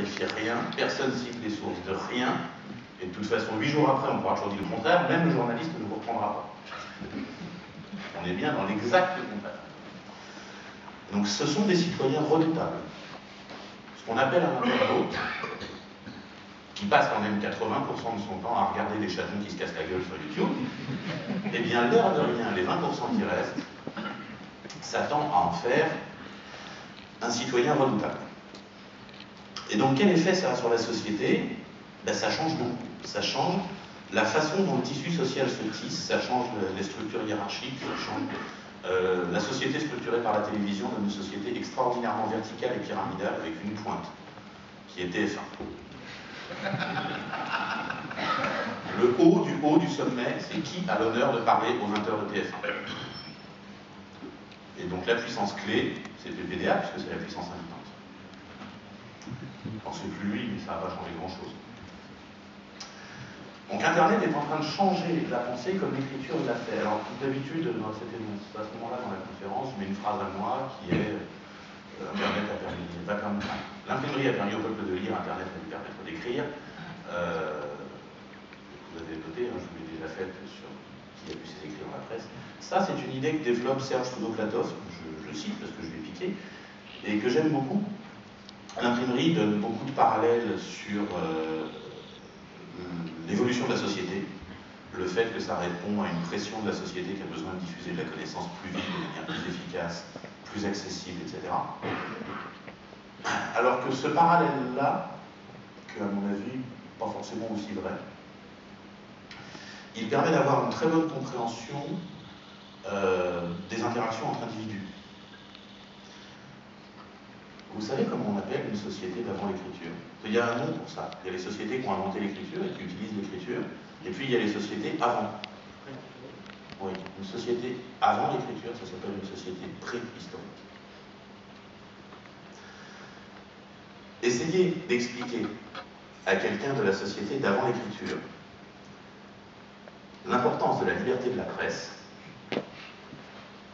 vérifie rien, personne cite les sources de rien, et de toute façon, 8 jours après, on pourra toujours dire le contraire, même le journaliste ne vous reprendra pas. On est bien dans l'exact contraire. Donc ce sont des citoyens redoutables. Ce qu'on appelle un internaute, qui passe quand même 80% de son temps à regarder des chatons qui se cassent la gueule sur YouTube, eh bien l'air de rien, les 20% qui restent, s'attend à en faire un citoyen redoutable. Et donc quel effet ça a sur la société? Ben, ça change beaucoup. Ça change la façon dont le tissu social se tisse, ça change les structures hiérarchiques, ça change la société structurée par la télévision dans une société extraordinairement verticale et pyramidale avec une pointe, qui est TF1. Le haut du sommet, c'est qui a l'honneur de parler aux 20h de TF1. Et donc la puissance clé, c'est PPDA, puisque c'est la puissance invitante. Alors c'est plus lui, mais ça n'a pas changé grand-chose. Donc Internet est en train de changer la pensée comme l'écriture l'a fait. Alors d'habitude, c'était à ce moment-là dans la conférence, je mets une phrase à moi qui est Internet a permis, l'imprimerie a permis au peuple de lire, Internet a lui permettre d'écrire. Vous avez noté, hein, je vous l'ai déjà fait sur qui a vu ses écrits dans la presse. Ça, c'est une idée que développe Serge Soudoplatov, je cite parce que je l'ai piqué, et que j'aime beaucoup. L'imprimerie donne beaucoup de parallèles sur l'évolution de la société, le fait que ça répond à une pression de la société qui a besoin de diffuser de la connaissance plus vite, de manière plus efficace, plus accessible, etc. Alors que ce parallèle-là, que à mon avis, pas forcément aussi vrai, il permet d'avoir une très bonne compréhension des interactions entre individus. Vous savez comment on appelle une société d'avant l'écriture? Il y a un nom pour ça. Il y a les sociétés qui ont inventé l'écriture et qui utilisent l'écriture, et puis il y a les sociétés avant. Oui, une société avant l'écriture, ça s'appelle une société préhistorique. Essayez d'expliquer à quelqu'un de la société d'avant l'écriture l'importance de la liberté de la presse.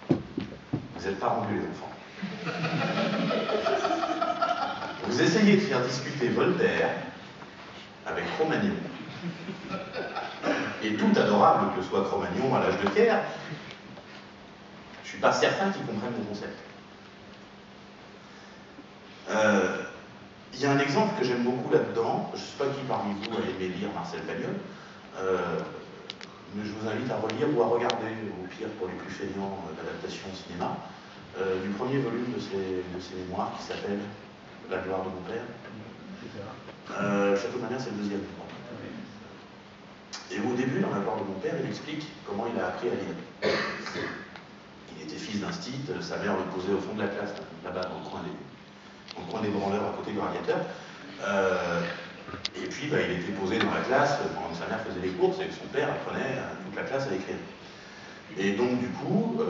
Vous n'êtes pas rendus les enfants. Vous essayez de faire discuter Voltaire avec Cro-Magnon. Et tout adorable que soit Cro-Magnon à l'âge de pierre, je ne suis pas certain qu'ils comprennent le concept. Il y a un exemple que j'aime beaucoup là-dedans, je ne sais pas qui parmi vous a aimé lire Marcel Pagnol, mais je vous invite à relire ou à regarder, au pire pour les plus feignants, l'adaptation au cinéma, du premier volume de ses mémoires qui s'appelle La gloire de mon père. Château de ma mère, c'est le deuxième. Et au début, dans La gloire de mon père, il explique comment il a appris à lire. Il était fils d'un stit, sa mère le posait au fond de la classe, là-bas dans le coin des branleurs à côté du radiateur. Et puis il était posé dans la classe pendant que sa mère faisait les courses et que son père apprenait à toute la classe à écrire. Et donc du coup,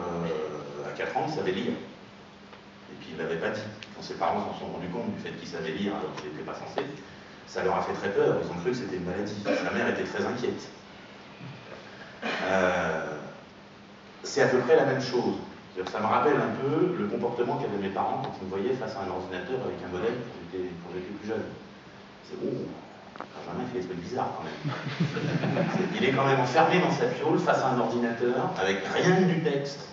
à 4 ans, il savait lire. Et puis il ne l'avait pas dit. Quand ses parents s'en sont rendus compte du fait qu'il savait lire alors qu'il n'était pas censé, ça leur a fait très peur. Ils ont cru que c'était une maladie. Sa mère était très inquiète. C'est à peu près la même chose. Ça me rappelle un peu le comportement qu'avaient mes parents quand ils me voyaient face à un ordinateur avec un modem quand j'étais plus jeune. C'est jamais fait des trucs bizarres quand même. Il est quand même enfermé dans sa piole face à un ordinateur avec rien du texte.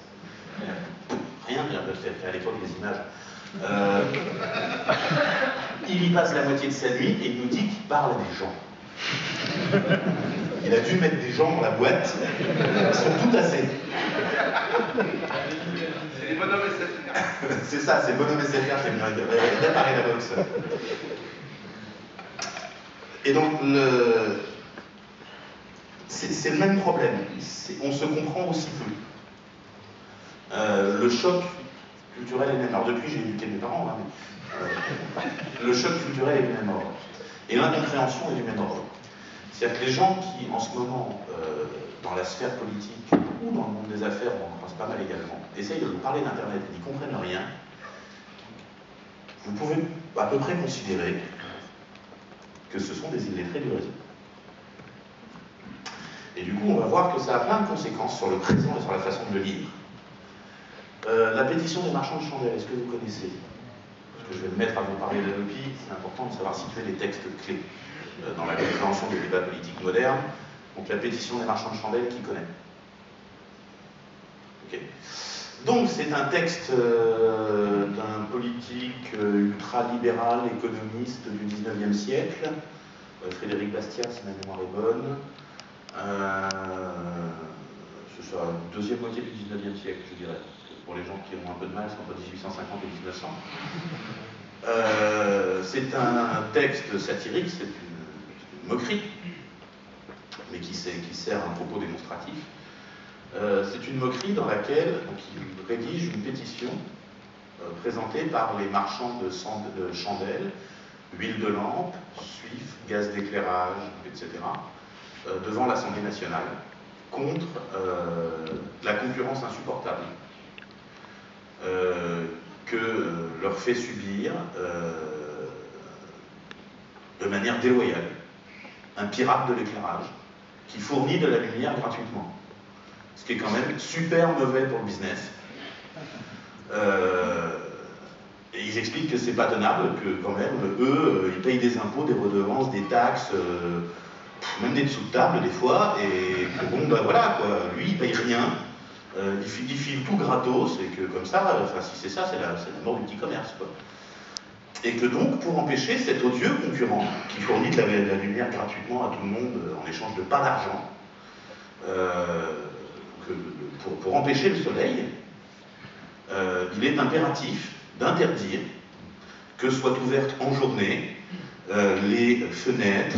Rien, à l'époque des images. Il y passe la moitié de sa nuit et il nous dit qu'il parle à des gens. Il a dû mettre des gens dans la boîte, ils sont tout tassés. C'est les bonhommes SFR. C'est ça, c'est le bonhomme SFR qui est venu réparer la box. Et donc, c'est le même problème. On se comprend aussi peu. Le choc culturel est le même. Alors depuis, j'ai éduqué mes parents, hein, mais, le choc culturel est du même ordre. Et l'incompréhension est du même ordre. C'est-à-dire que les gens qui, en ce moment, dans la sphère politique ou dans le monde des affaires, on en pense pas mal également, essayent de vous parler d'Internet et n'y comprennent rien, vous pouvez à peu près considérer que ce sont des illettrés du réseau. Et du coup, on va voir que ça a plein de conséquences sur le présent et sur la façon de le lire. La pétition des marchands de chandelles, est-ce que vous connaissez? que je vais me mettre à vous parler d'Adopi, c'est important de savoir situer les textes clés dans la compréhension des débats politiques modernes. Donc la pétition des marchands de chandelles, qui connaît? Ok. Donc c'est un texte d'un politique ultra-libéral, économiste du 19e siècle, Frédéric Bastiat, si ma mémoire est bonne. C'est ça, deuxième moitié du 19e siècle, je dirais. Pour les gens qui ont un peu de mal, c'est entre 1850 et 1900. C'est un texte satirique, c'est une moquerie, mais qui sert un propos démonstratif. C'est une moquerie dans laquelle donc, il rédige une pétition présentée par les marchands de chandelles, huile de lampe, suif, gaz d'éclairage, etc., devant l'Assemblée nationale, contre la concurrence insupportable que leur fait subir de manière déloyale un pirate de l'éclairage qui fournit de la lumière gratuitement. Ce qui est quand même super mauvais pour le business. Et ils expliquent que c'est pas tenable, que quand même, eux, ils payent des impôts, des redevances, des taxes, même des dessous de table des fois, et que bon, ben voilà, quoi, lui, il paye rien, il file tout gratos, et que comme ça, enfin, si c'est ça, c'est la mort du petit commerce, quoi. Et que donc, pour empêcher cet odieux concurrent qui fournit de la lumière gratuitement à tout le monde en échange de pas d'argent, pour empêcher le soleil, il est impératif d'interdire que soient ouvertes en journée les fenêtres,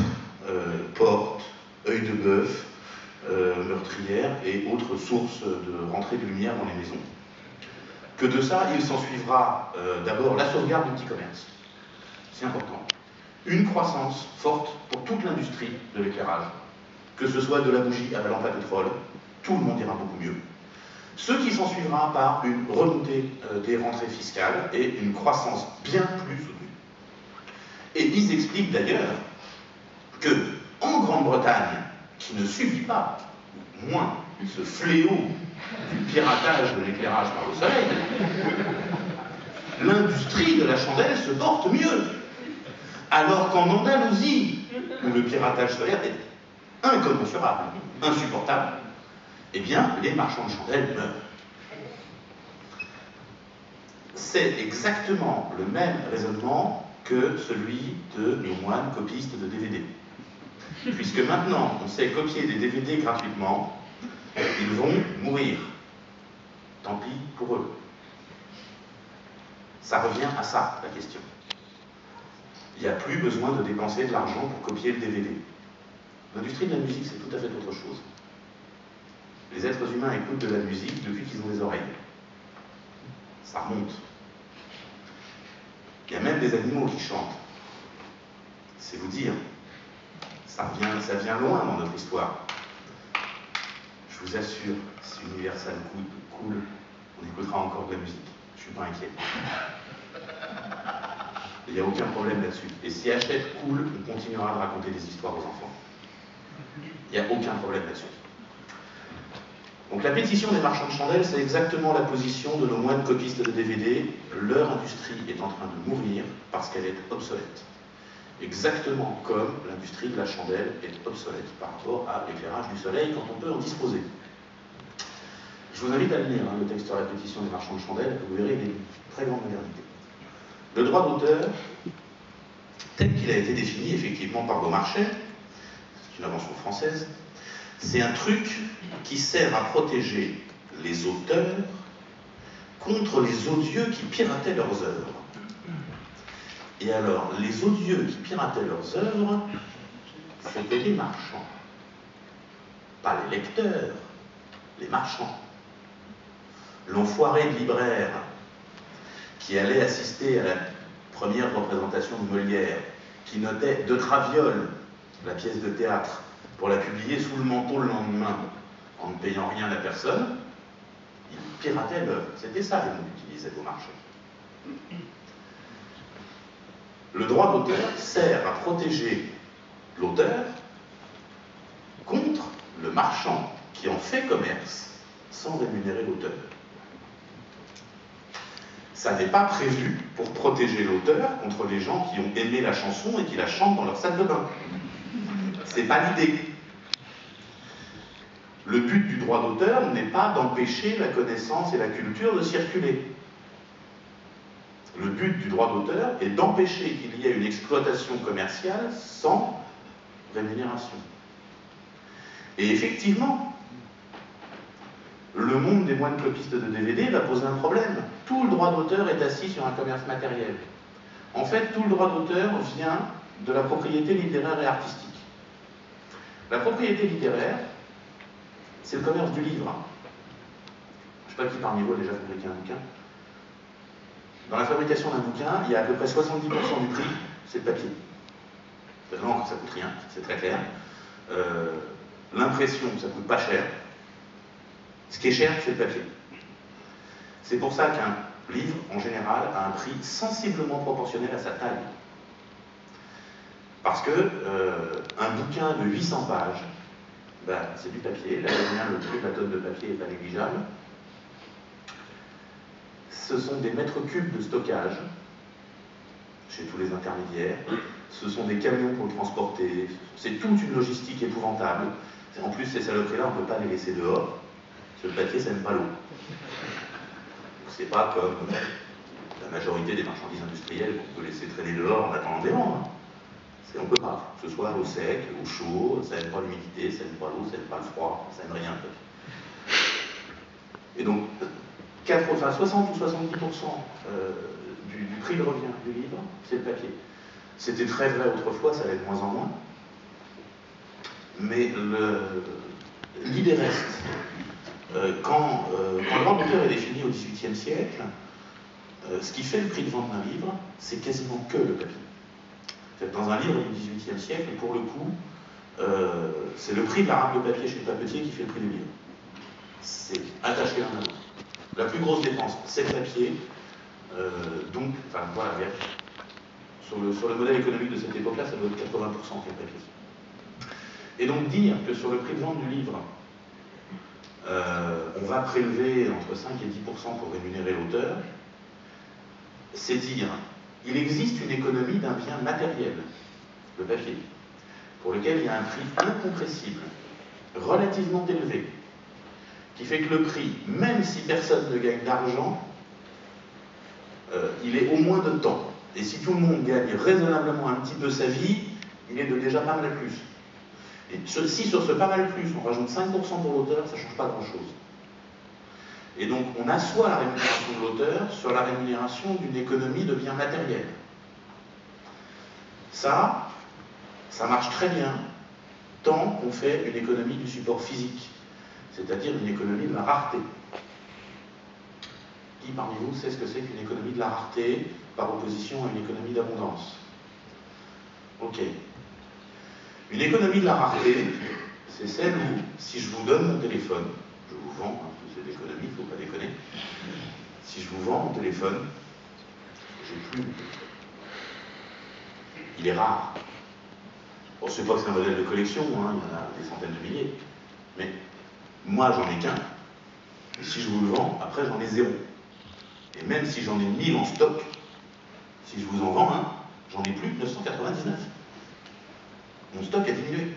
portes, œils de bœuf, meurtrières et autres sources de rentrée de lumière dans les maisons. Que de ça, il s'en suivra d'abord la sauvegarde du petit commerce. C'est important. Une croissance forte pour toute l'industrie de l'éclairage, que ce soit de la bougie à la lampe à pétrole, tout le monde ira beaucoup mieux. Ce qui s'en suivra par une remontée des rentrées fiscales et une croissance bien plus soutenue. Et ils expliquent d'ailleurs que, en Grande-Bretagne, qui ne subit pas, moins, ce fléau du piratage de l'éclairage par le soleil, l'industrie de la chandelle se porte mieux. Alors qu'en Andalousie, où le piratage solaire est incommensurable, insupportable, eh bien, les marchands de chandelles meurent. C'est exactement le même raisonnement que celui de nos moines copistes de DVD. Puisque maintenant, on sait copier des DVD gratuitement, ils vont mourir. Tant pis pour eux. Ça revient à ça, la question. Il n'y a plus besoin de dépenser de l'argent pour copier le DVD. L'industrie de la musique, c'est tout à fait autre chose. Les êtres humains écoutent de la musique depuis qu'ils ont des oreilles. Ça remonte. Il y a même des animaux qui chantent. C'est vous dire. Ça vient loin dans notre histoire. Je vous assure, si Universal coule, on écoutera encore de la musique. Je ne suis pas inquiet. Il n'y a aucun problème là-dessus. Et si Hachette coule, on continuera de raconter des histoires aux enfants. Il n'y a aucun problème là-dessus. Donc la pétition des marchands de chandelles, c'est exactement la position de nos moines copistes de DVD. Leur industrie est en train de mourir parce qu'elle est obsolète. Exactement comme l'industrie de la chandelle est obsolète par rapport à l'éclairage du soleil quand on peut en disposer. Je vous invite à lire le texte sur la pétition des marchands de chandelles, vous verrez, il est d'une très grande modernité. Le droit d'auteur, tel qu'il a été défini effectivement par Beaumarchais, c'est une invention française, c'est un truc qui sert à protéger les auteurs contre les odieux qui pirataient leurs œuvres. Et alors, les odieux qui pirataient leurs œuvres, c'était les marchands. Pas les lecteurs, les marchands. L'enfoiré de libraire qui allait assister à la première représentation de Molière, qui notait de Traviole, la pièce de théâtre, pour la publier sous le manteau le lendemain, en ne payant rien à personne, il piratait l'œuvre. C'était ça le mot qu'utilisait Beaumarchais. Le droit d'auteur sert à protéger l'auteur contre le marchand qui en fait commerce sans rémunérer l'auteur. ça n'est pas prévu pour protéger l'auteur contre les gens qui ont aimé la chanson et qui la chantent dans leur salle de bain. C'est pas l'idée. Le but du droit d'auteur n'est pas d'empêcher la connaissance et la culture de circuler. Le but du droit d'auteur est d'empêcher qu'il y ait une exploitation commerciale sans rémunération. Et effectivement, le monde des moines clopistes de DVD va poser un problème. Tout le droit d'auteur est assis sur un commerce matériel. En fait, tout le droit d'auteur vient de la propriété littéraire et artistique. La propriété littéraire, c'est le commerce du livre. Je ne sais pas qui parmi vous a déjà fabriqué un bouquin. Dans la fabrication d'un bouquin, il y a à peu près 70% du prix, c'est le papier. L'encre, ça coûte rien, c'est très clair. L'impression, ça coûte pas cher. Ce qui est cher, c'est le papier. C'est pour ça qu'un livre, en général, a un prix sensiblement proportionnel à sa taille. Parce que un bouquin de 800 pages, ben, c'est du papier. Là, le prix de la tonne de papier n'est pas négligeable. Ce sont des mètres cubes de stockage chez tous les intermédiaires. Ce sont des camions pour le transporter. C'est toute une logistique épouvantable. En plus, ces saloperies-là, on ne peut pas les laisser dehors. Parce que le papier, ça n'aime pas l'eau. C'est pas comme la majorité des marchandises industrielles qu'on peut laisser traîner dehors en attendant des ventes. On ne peut pas, que ce soit au sec, au chaud, ça n'aime pas l'humidité, ça n'aime pas l'eau, ça n'aime pas le froid, ça n'aime rien. Et donc, 60 ou 70% du prix de revient du livre, c'est le papier. C'était très vrai autrefois, ça l'est de moins en moins. Mais l'idée reste. Quand le droit d'auteur est défini au XVIIIe siècle, ce qui fait le prix de vente d'un livre, c'est quasiment que le papier. Dans un livre du XVIIIe siècle, pour le coup, c'est le prix de la rame de papier chez le papetier qui fait le prix du livre. C'est attaché l'un à l'autre. La plus grosse dépense, c'est le papier. Donc, enfin voilà, sur le modèle économique de cette époque-là, ça doit être 80% qui est le papier. Et donc dire que sur le prix de vente du livre, on va prélever entre 5 et 10% pour rémunérer l'auteur, c'est dire il existe une économie d'un bien matériel, le papier, pour lequel il y a un prix incompressible, relativement élevé, qui fait que le prix, même si personne ne gagne d'argent, il est au moins de temps. Et si tout le monde gagne raisonnablement un petit peu sa vie, il est de déjà pas mal plus. Et si sur ce pas mal plus, on rajoute 5% pour l'auteur, ça ne change pas grand-chose. Et donc, on assoit la rémunération de l'auteur sur la rémunération d'une économie de biens matériels. Ça marche très bien tant qu'on fait une économie du support physique, c'est-à-dire une économie de la rareté. Qui parmi vous sait ce que c'est qu'une économie de la rareté par opposition à une économie d'abondance? Ok. Une économie de la rareté, c'est celle où, si je vous donne mon téléphone, je vous vends, c'est l'économie, il ne faut pas déconner, si je vous vends mon téléphone, j'ai plus. Il est rare. Bon, c'est pas que c'est un modèle de collection, hein, il y en a des centaines de milliers, mais moi j'en ai qu'un. Et si je vous le vends, après j'en ai 0. Et même si j'en ai 1000 en stock, si je vous en vends un, j'en ai plus que 999. Mon stock a diminué.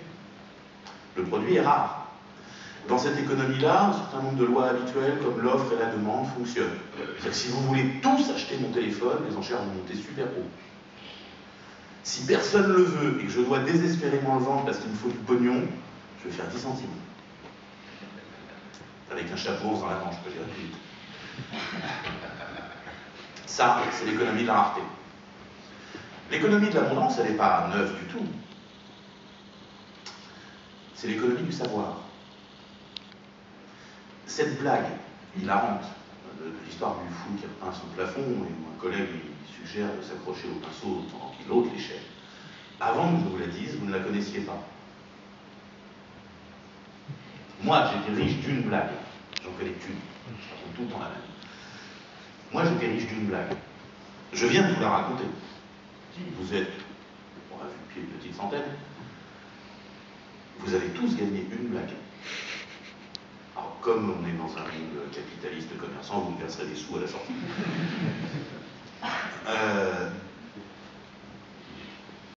Le produit est rare. Dans cette économie-là, un certain nombre de lois habituelles comme l'offre et la demande fonctionnent. C'est-à-dire que si vous voulez tous acheter mon téléphone, les enchères vont monter super haut. Si personne ne le veut et que je dois désespérément le vendre parce qu'il me faut du pognon, je vais faire 10 centimes. Avec un chapeau dans la manche, je peux dire plus vite. Ça, c'est l'économie de la rareté. L'économie de l'abondance, elle n'est pas neuve du tout. C'est l'économie du savoir. Cette blague hilarante de l'histoire du fou qui repeint son plafond et où un collègue lui suggère de s'accrocher au pinceau pendant qu'il ôte l'échelle. Avant que je vous la dise, vous ne la connaissiez pas. Moi, j'étais riche d'une blague. J'en connais qu'une. Je raconte tout le temps la même. Moi, j'étais riche d'une blague. Je viens de vous la raconter. Vous êtes, on a vu une petite centaine, vous avez tous gagné une blague. Alors, comme on est dans un monde capitaliste commerçant, vous me verserez des sous à la sortie.